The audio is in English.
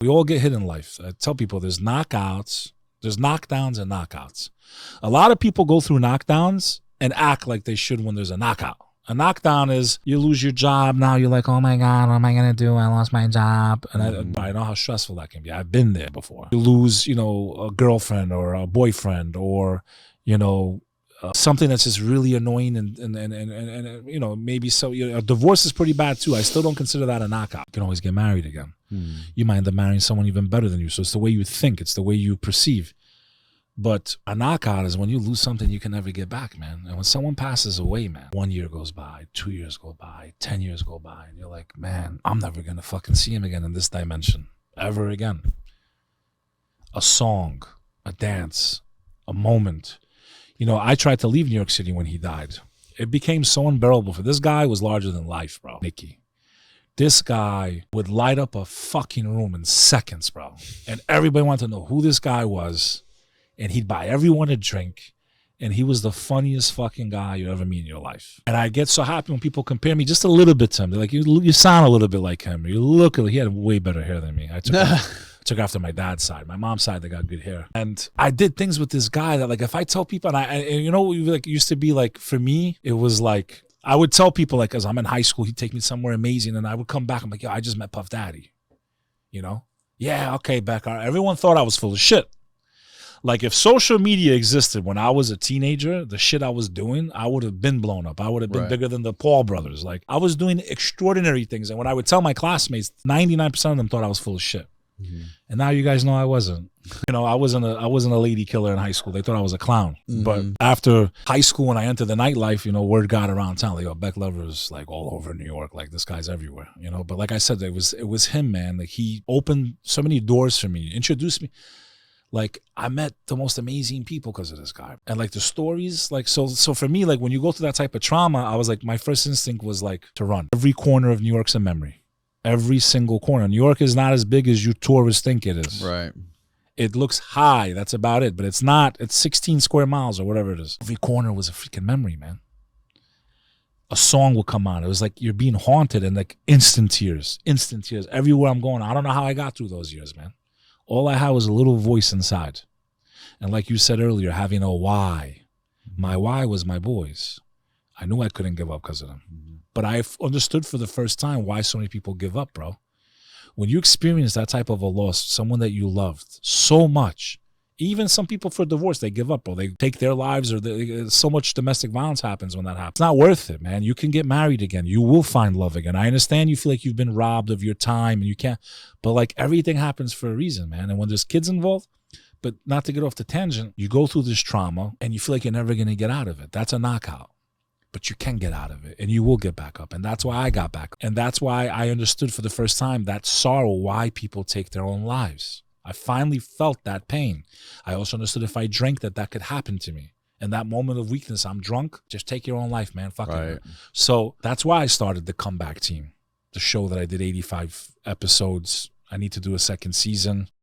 We all get hit in life. I tell people there's knockouts, there's knockdowns and knockouts. A lot of people go through knockdowns and act like they should when there's a knockout. A knockdown is you lose your job. Now you're like, oh my God, what am I going to do? I lost my job. And I know how stressful that can be. I've been there before. You lose, a girlfriend or a boyfriend or, something that's just really annoying and maybe so. A divorce is pretty bad too. I still don't consider that a knockout. You can always get married again. You might end up marrying someone even better than you. So it's the way you think. It's the way you perceive. But a knockout is when you lose something you can never get back, man. And when someone passes away, man, 1 year goes by, 2 years go by, 10 years go by, and you're like, man, I'm never going to fucking see him again in this dimension, ever again. A song, a dance, a moment. I tried to leave New York City when he died. It became so unbearable. This guy was larger than life, bro. Nicky. This guy would light up a fucking room in seconds, bro. And everybody wanted to know who this guy was. And he'd buy everyone a drink. And he was the funniest fucking guy you ever meet in your life. And I get so happy when people compare me just a little bit to him. They're like, you sound a little bit like him. He had way better hair than me. I took after my dad's side. My mom's side, they got good hair. And I did things with this guy that, like, if I tell people, it used to be like, for me, it was like, I would tell people, like, as I'm in high school, he'd take me somewhere amazing. And I would come back. I'm like, yo, I just met Puff Daddy. Yeah, okay, Beck. Everyone thought I was full of shit. Like, if social media existed when I was a teenager, the shit I was doing, I would have been blown up. I would have been bigger than the Paul brothers. Like, I was doing extraordinary things. And when I would tell my classmates, 99% of them thought I was full of shit. And now you guys know I wasn't. I wasn't a lady killer in high school. They thought I was a clown. But after high school, when I entered the nightlife, word got around town. Like, Beck Lover's like all over New York. Like, this guy's everywhere. But like I said, it was him, man. Like, he opened so many doors for me, introduced me. Like, I met the most amazing people because of this guy. And like the stories, like, so for me, like, when you go through that type of trauma, I was like, my first instinct was like to run. Every corner of New York's a memory. Every single corner. New York is not as big as you tourists think it is. Right. It looks high. That's about it. But it's not. It's 16 square miles or whatever it is. Every corner was a freaking memory, man. A song will come on. It was like you're being haunted and like instant tears. Instant tears. Everywhere I'm going. I don't know how I got through those years, man. All I had was a little voice inside. And like you said earlier, having a why. My why was my boys. I knew I couldn't give up because of them. But I understood for the first time why so many people give up, bro. When you experience that type of a loss, someone that you loved so much, even some people for divorce, they give up, bro. They take their lives, or so much domestic violence happens when that happens. It's not worth it, man. You can get married again. You will find love again. I understand you feel like you've been robbed of your time and you can't, but like everything happens for a reason, man. And when there's kids involved, but not to get off the tangent, you go through this trauma and you feel like you're never going to get out of it. That's a knockout. But you can get out of it and you will get back up. And that's why I got back. And that's why I understood for the first time that sorrow, why people take their own lives. I finally felt that pain. I also understood if I drank that could happen to me. And that moment of weakness, I'm drunk, just take your own life, man. Fuck it. So that's why I started the Comeback Team, the show that I did 85 episodes. I need to do a second season.